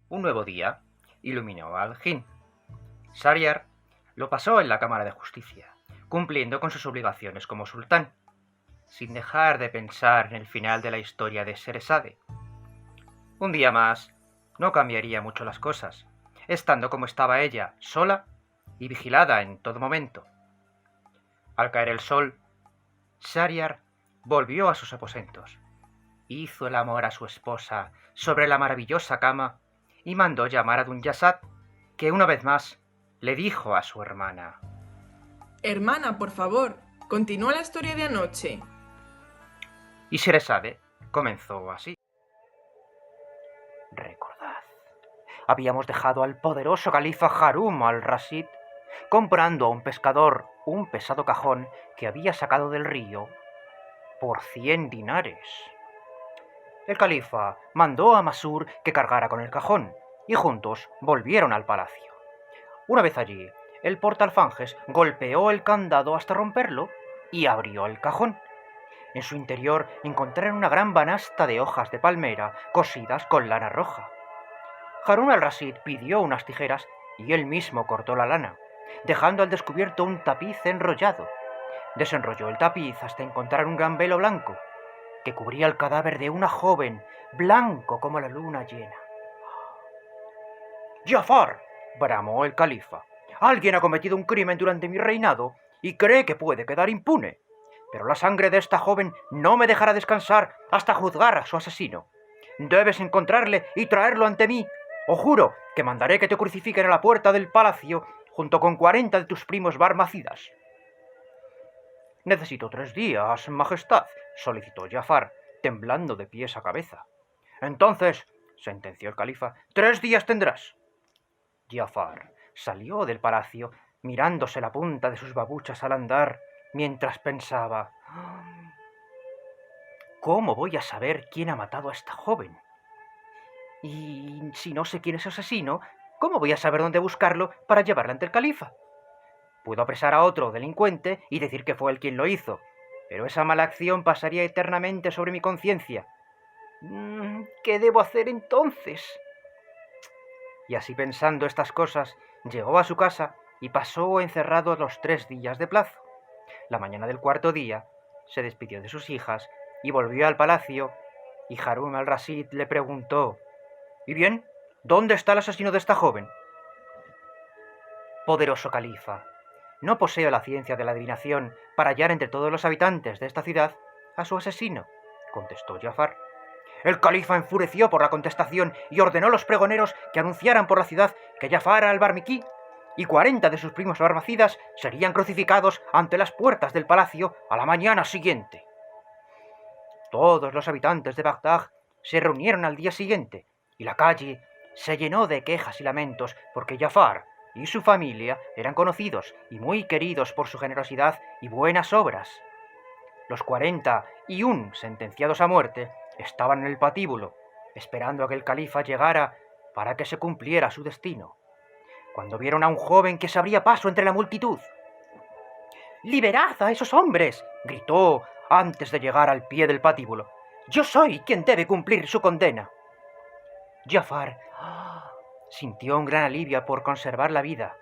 Un nuevo día iluminó al Jin. Shahryar lo pasó en la Cámara de Justicia, cumpliendo con sus obligaciones como sultán, sin dejar de pensar en el final de la historia de Sherazade. Un día más no cambiaría mucho las cosas, estando como estaba ella, sola y vigilada en todo momento. Al caer el sol, Shahryar volvió a sus aposentos, hizo el amor a su esposa sobre la maravillosa cama y mandó llamar a Dunyazad, que una vez más le dijo a su hermana: Hermana, por favor, continúa la historia de anoche. Y Sherazade comenzó así. Recordad, habíamos dejado al poderoso califa Harún al-Rashid comprando a un pescador un pesado cajón que había sacado del río por 100 dinares. El califa mandó a Masur que cargara con el cajón, y juntos volvieron al palacio. Una vez allí, el portaalfanjes golpeó el candado hasta romperlo y abrió el cajón. En su interior encontraron una gran banasta de hojas de palmera cosidas con lana roja. Harún al-Rashid pidió unas tijeras y él mismo cortó la lana, dejando al descubierto un tapiz enrollado. Desenrolló el tapiz hasta encontrar un gran velo blanco que cubría el cadáver de una joven, blanco como la luna llena. ¡Jafar!, bramó el califa. Alguien ha cometido un crimen durante mi reinado y cree que puede quedar impune. Pero la sangre de esta joven no me dejará descansar hasta juzgar a su asesino. Debes encontrarle y traerlo ante mí, o juro que mandaré que te crucifiquen a la puerta del palacio junto con 40 de tus primos barmacidas. Necesito 3 días, majestad, solicitó Jafar, temblando de pies a cabeza. Entonces, sentenció el califa, 3 días tendrás. Jafar salió del palacio mirándose la punta de sus babuchas al andar, mientras pensaba: ¿cómo voy a saber quién ha matado a esta joven? Y si no sé quién es el asesino, ¿cómo voy a saber dónde buscarlo para llevarla ante el califa? Puedo apresar a otro delincuente y decir que fue él quien lo hizo, pero esa mala acción pasaría eternamente sobre mi conciencia. ¿Qué debo hacer entonces? Y así pensando estas cosas, llegó a su casa y pasó encerrado los 3 días de plazo. La mañana del 4.º día se despidió de sus hijas y volvió al palacio, y Harún al-Rashid le preguntó: ¿Y bien? ¿Dónde está el asesino de esta joven? Poderoso califa, no poseo la ciencia de la adivinación para hallar entre todos los habitantes de esta ciudad a su asesino, contestó Jafar. El califa enfureció por la contestación y ordenó a los pregoneros que anunciaran por la ciudad que Jafar al-Barmaki y 40 de sus primos barmacidas serían crucificados ante las puertas del palacio a la mañana siguiente. Todos los habitantes de Bagdad se reunieron al día siguiente y la calle se llenó de quejas y lamentos porque Jafar y su familia eran conocidos y muy queridos por su generosidad y buenas obras. Los 41 sentenciados a muerte estaban en el patíbulo, esperando a que el califa llegara para que se cumpliera su destino, cuando vieron a un joven que se abría paso entre la multitud. «¡Liberad a esos hombres!», gritó antes de llegar al pie del patíbulo. «Yo soy quien debe cumplir su condena». Jafar sintió un gran alivio por conservar la vida,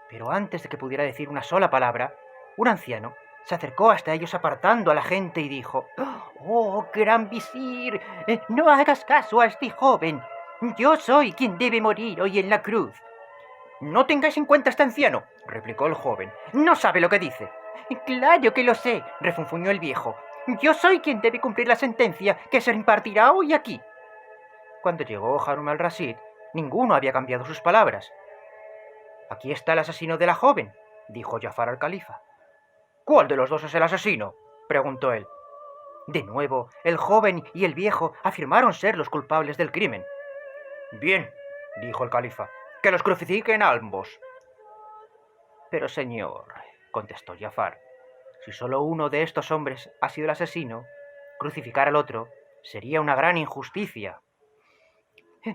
pero antes de que pudiera decir una sola palabra, un anciano se acercó hasta ellos apartando a la gente y dijo: «¡Oh, gran visir! No hagas caso a este joven. Yo soy quien debe morir hoy en la cruz». «No tengáis en cuenta a este anciano», replicó el joven. «No sabe lo que dice». «Claro que lo sé», refunfuñó el viejo. «Yo soy quien debe cumplir la sentencia que se impartirá hoy aquí». Cuando llegó Harún al-Rashid, ninguno había cambiado sus palabras. «Aquí está el asesino de la joven», dijo Jafar al califa. «¿Cuál de los dos es el asesino?», preguntó él. De nuevo, el joven y el viejo afirmaron ser los culpables del crimen. «Bien», dijo el califa, «que los crucifiquen a ambos». «Pero señor», contestó Jafar, «si solo uno de estos hombres ha sido el asesino, crucificar al otro sería una gran injusticia».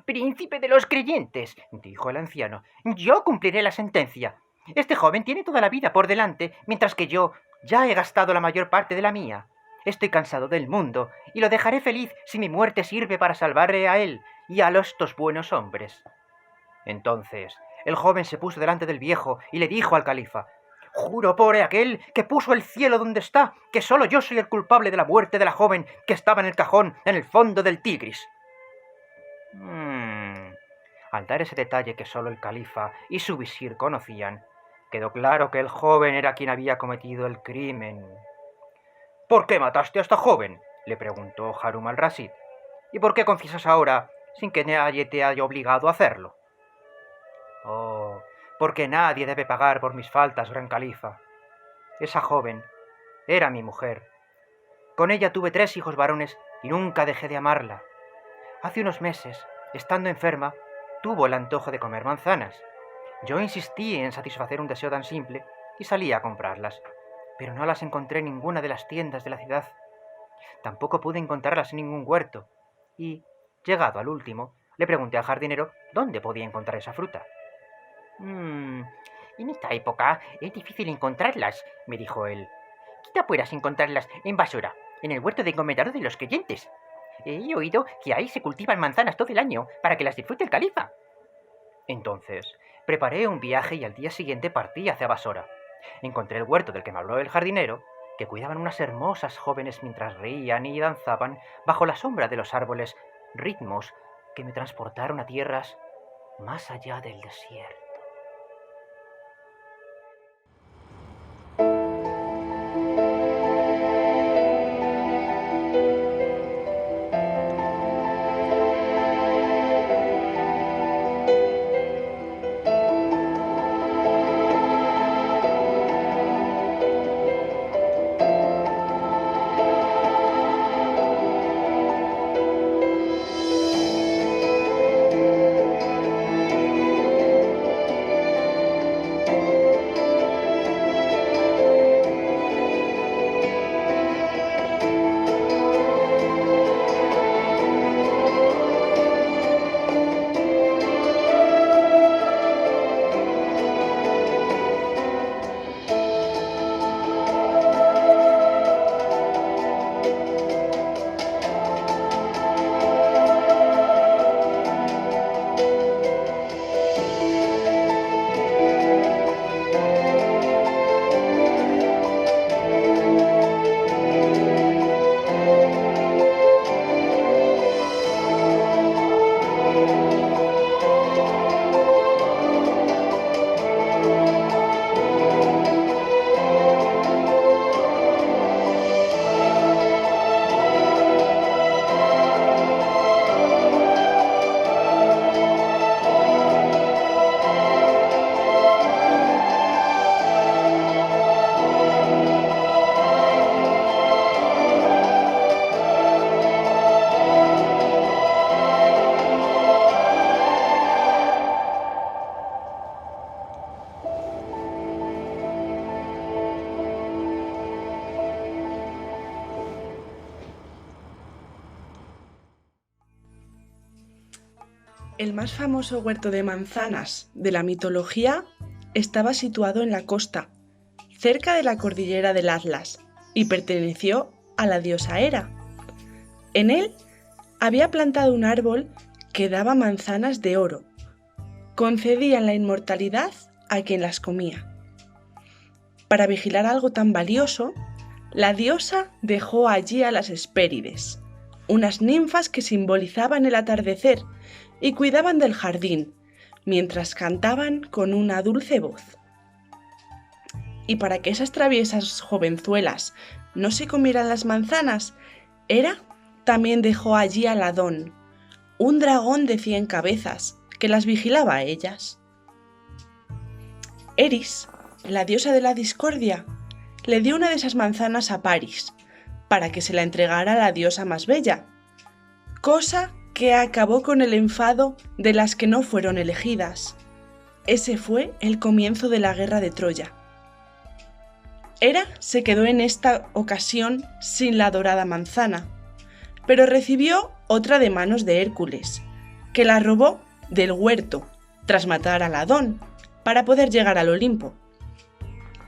Príncipe de los creyentes, dijo el anciano, yo cumpliré la sentencia. Este joven tiene toda la vida por delante, mientras que yo ya he gastado la mayor parte de la mía. Estoy cansado del mundo, y lo dejaré feliz si mi muerte sirve para salvarle a él y a estos buenos hombres. Entonces, el joven se puso delante del viejo y le dijo al califa: «Juro por aquel que puso el cielo donde está, que solo yo soy el culpable de la muerte de la joven que estaba en el cajón en el fondo del Tigris». Al dar ese detalle que solo el califa y su visir conocían, quedó claro que el joven era quien había cometido el crimen. «¿Por qué mataste a esta joven?», le preguntó Harun al-Rashid. «¿Y por qué confiesas ahora sin que nadie te haya obligado a hacerlo?». «Oh, porque nadie debe pagar por mis faltas, gran califa. Esa joven era mi mujer. Con ella tuve 3 hijos varones y nunca dejé de amarla. Hace unos meses, estando enferma, tuvo el antojo de comer manzanas. Yo insistí en satisfacer un deseo tan simple y salí a comprarlas, pero no las encontré en ninguna de las tiendas de la ciudad. Tampoco pude encontrarlas en ningún huerto, y, llegado al último, le pregunté al jardinero dónde podía encontrar esa fruta. En esta época es difícil encontrarlas, me dijo él. Quizá puedas encontrarlas en Basora, en el huerto de encomendador de los creyentes. He oído que ahí se cultivan manzanas todo el año para que las disfrute el califa. Entonces, preparé un viaje y al día siguiente partí hacia Basora. Encontré el huerto del que me habló el jardinero, que cuidaban unas hermosas jóvenes mientras reían y danzaban bajo la sombra de los árboles, ritmos que me transportaron a tierras más allá del desierto. El más famoso huerto de manzanas de la mitología estaba situado en la costa, cerca de la cordillera del Atlas, y perteneció a la diosa Hera. En él había plantado un árbol que daba manzanas de oro. Concedían la inmortalidad a quien las comía. Para vigilar algo tan valioso, la diosa dejó allí a las Hespérides, unas ninfas que simbolizaban el atardecer y cuidaban del jardín, mientras cantaban con una dulce voz. Y para que esas traviesas jovenzuelas no se comieran las manzanas, Hera también dejó allí a Ladón, un dragón de 100 cabezas, que las vigilaba a ellas. Eris, la diosa de la discordia, le dio una de esas manzanas a Paris, para que se la entregara a la diosa más bella, cosa que acabó con el enfado de las que no fueron elegidas. Ese fue el comienzo de la guerra de Troya. Hera se quedó en esta ocasión sin la dorada manzana, pero recibió otra de manos de Hércules, que la robó del huerto tras matar al Adón para poder llegar al Olimpo.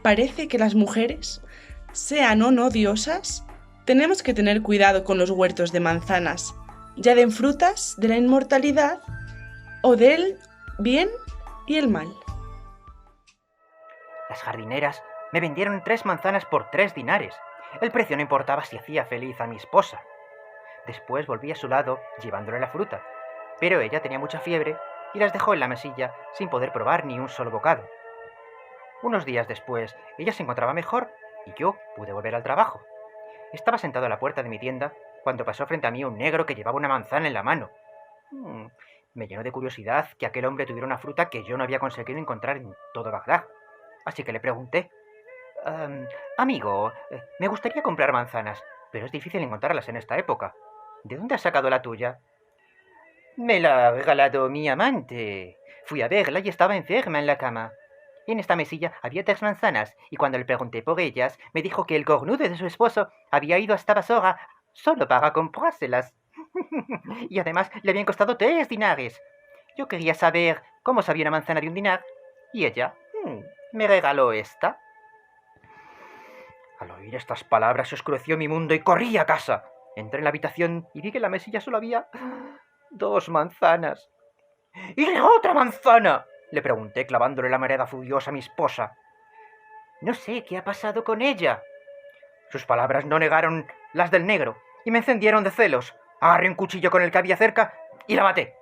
Parece que las mujeres, sean o no diosas, tenemos que tener cuidado con los huertos de manzanas, ya den frutas de la inmortalidad o del bien y el mal. Las jardineras me vendieron 3 manzanas por 3 dinares. El precio no importaba si hacía feliz a mi esposa. Después volví a su lado llevándole la fruta, pero ella tenía mucha fiebre y las dejó en la mesilla sin poder probar ni un solo bocado. Unos días después, ella se encontraba mejor y yo pude volver al trabajo. Estaba sentado a la puerta de mi tienda cuando pasó frente a mí un negro que llevaba una manzana en la mano. Me llenó de curiosidad que aquel hombre tuviera una fruta que yo no había conseguido encontrar en todo Bagdad. Así que le pregunté: amigo, me gustaría comprar manzanas, pero es difícil encontrarlas en esta época. ¿De dónde has sacado la tuya? Me la ha regalado mi amante. Fui a verla y estaba enferma en la cama. En esta mesilla había 3 manzanas, y cuando le pregunté por ellas, me dijo que el cornudo de su esposo había ido hasta Basora solo para comprárselas. Y además le habían costado 3 dinares. Yo quería saber cómo sabía una manzana de un dinar, y ella me regaló esta. Al oír estas palabras se oscureció mi mundo y corrí a casa. Entré en la habitación y vi que en la mesilla solo había 2 manzanas. ¿Y la otra manzana?, le pregunté, clavándole la mirada furiosa a mi esposa. No sé qué ha pasado con ella. Sus palabras no negaron las del negro y me encendieron de celos. Agarré un cuchillo con el que había cerca y la maté.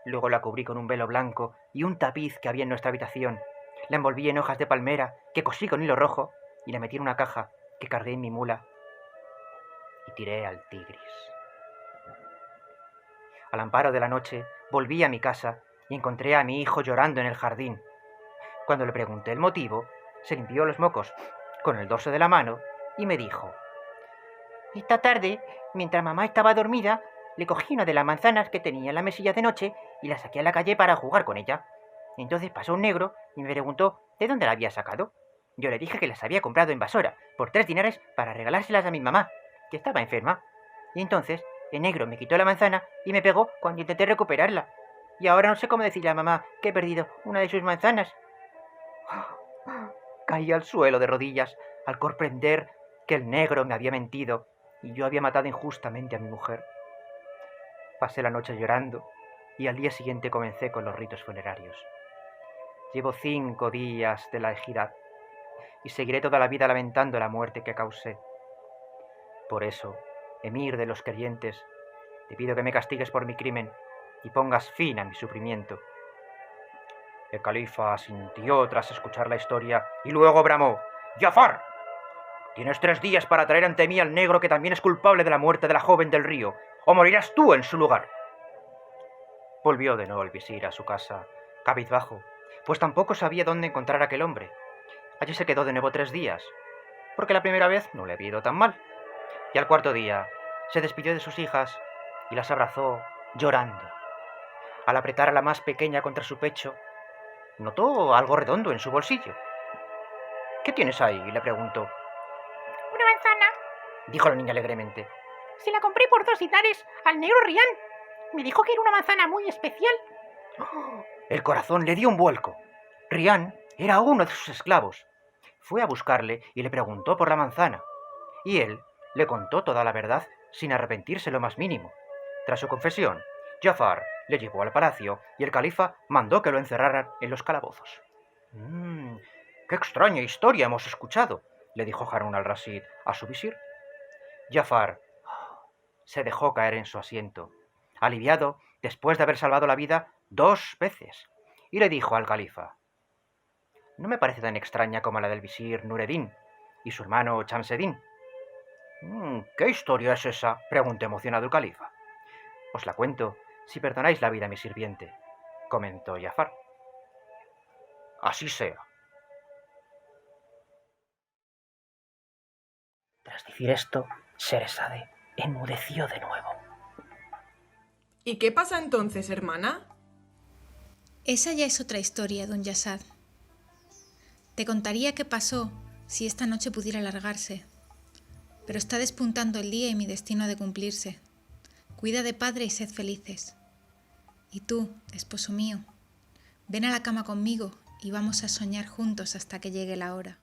Luego la cubrí con un velo blanco y un tapiz que había en nuestra habitación. La envolví en hojas de palmera que cosí con hilo rojo y la metí en una caja que cargué en mi mula y tiré al Tigris. Al amparo de la noche volví a mi casa y encontré a mi hijo llorando en el jardín. Cuando le pregunté el motivo, se limpió los mocos con el dorso de la mano y me dijo: esta tarde, mientras mamá estaba dormida, le cogí una de las manzanas que tenía en la mesilla de noche y la saqué a la calle para jugar con ella. Entonces pasó un negro y me preguntó de dónde la había sacado. Yo le dije que las había comprado en Basora por 3 dinares para regalárselas a mi mamá, que estaba enferma. Y entonces el negro me quitó la manzana y me pegó cuando intenté recuperarla. Y ahora no sé cómo decirle a mamá que he perdido una de sus manzanas. Caí al suelo de rodillas al comprender que el negro me había mentido y yo había matado injustamente a mi mujer. Pasé la noche llorando y al día siguiente comencé con los ritos funerarios. Llevo 5 días de la ejidad y seguiré toda la vida lamentando la muerte que causé. Por eso, emir de los creyentes, te pido que me castigues por mi crimen y pongas fin a mi sufrimiento. El califa asintió tras escuchar la historia y luego bramó: ¡Jafar! Tienes 3 días para traer ante mí al negro que también es culpable de la muerte de la joven del río, o morirás tú en su lugar. Volvió de nuevo el visir a su casa, cabizbajo, pues tampoco sabía dónde encontrar a aquel hombre. Allí se quedó de nuevo 3 días, porque la primera vez no le había ido tan mal. Y al 4.º día se despidió de sus hijas y las abrazó llorando. Al apretar a la más pequeña contra su pecho, notó algo redondo en su bolsillo. ¿Qué tienes ahí?, le preguntó. Una manzana, dijo la niña alegremente. Se la compré por 2 dinares al negro Rian. Me dijo que era una manzana muy especial. El corazón le dio un vuelco. Rian era uno de sus esclavos. Fue a buscarle y le preguntó por la manzana. Y él le contó toda la verdad sin arrepentirse lo más mínimo. Tras su confesión, Jafar le llevó al palacio y el califa mandó que lo encerraran en los calabozos. ¡Qué extraña historia hemos escuchado!, le dijo Harún al-Rashid a su visir. Jafar se dejó caer en su asiento, aliviado después de haber salvado la vida 2 veces, y le dijo al califa: no me parece tan extraña como la del visir Nureddin y su hermano Chamseddin. ¿Qué historia es esa?, preguntó emocionado el califa. Os la cuento si perdonáis la vida a mi sirviente, comentó Jafar. Así sea. Tras decir esto, Sherazade enmudeció de nuevo. ¿Y qué pasa entonces, hermana? Esa ya es otra historia, don Yasad. Te contaría qué pasó si esta noche pudiera alargarse, pero está despuntando el día y mi destino ha de cumplirse. Cuida de padre y sed felices. Y tú, esposo mío, ven a la cama conmigo y vamos a soñar juntos hasta que llegue la hora.